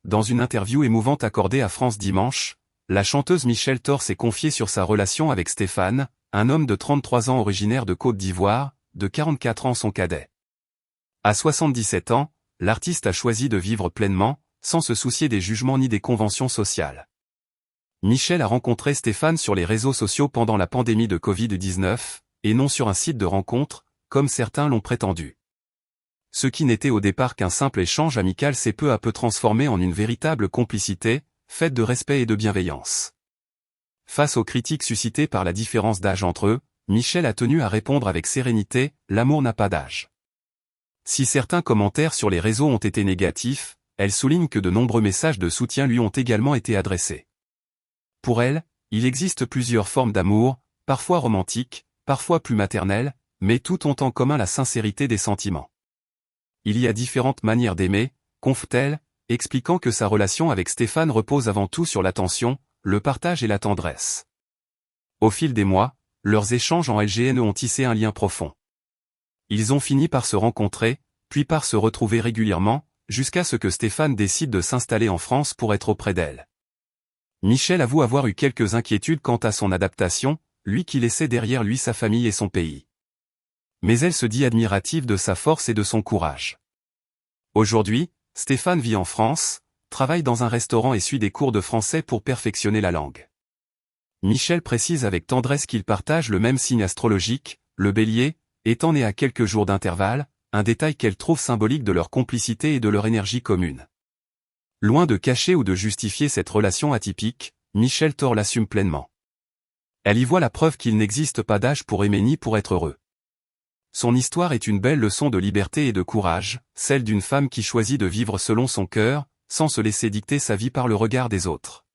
dans une interview émouvante accordée à France Dimanche, la chanteuse Michel Thor s'est confiée sur sa relation avec Stéphane, un homme de 33 ans originaire de Côte d'Ivoire, de 44 ans son cadet. À 77 ans, l'artiste a choisi de vivre pleinement, sans se soucier des jugements ni des conventions sociales. Michel a rencontré Stéphane sur les réseaux sociaux pendant la pandémie de Covid-19, et non sur un site de rencontre, comme certains l'ont prétendu. Ce qui n'était au départ qu'un simple échange amical s'est peu à peu transformé en une véritable complicité, faite de respect et de bienveillance. Face aux critiques suscitées par la différence d'âge entre eux, Michel a tenu à répondre avec sérénité, l'amour n'a pas d'âge. Si certains commentaires sur les réseaux ont été négatifs, elle souligne que de nombreux messages de soutien lui ont également été adressés. Pour elle, il existe plusieurs formes d'amour, parfois romantiques, parfois plus maternelles, mais toutes ont en commun la sincérité des sentiments. Il y a différentes manières d'aimer, confie-t-elle, expliquant que sa relation avec Stéphane repose avant tout sur l'attention, le partage et la tendresse. Au fil des mois, leurs échanges en LGN ont tissé un lien profond. Ils ont fini par se rencontrer, puis par se retrouver régulièrement, jusqu'à ce que Stéphane décide de s'installer en France pour être auprès d'elle. Michel avoue avoir eu quelques inquiétudes quant à son adaptation, lui qui laissait derrière lui sa famille et son pays. Mais elle se dit admirative de sa force et de son courage. Aujourd'hui, Stéphane vit en France, travaille dans un restaurant et suit des cours de français pour perfectionner la langue. Michel précise avec tendresse qu'ils partagent le même signe astrologique, le Bélier, étant né à quelques jours d'intervalle, un détail qu'elle trouve symbolique de leur complicité et de leur énergie commune. Loin de cacher ou de justifier cette relation atypique, Michel Thor l'assume pleinement. Elle y voit la preuve qu'il n'existe pas d'âge pour aimer ni pour être heureux. Son histoire est une belle leçon de liberté et de courage, celle d'une femme qui choisit de vivre selon son cœur, sans se laisser dicter sa vie par le regard des autres.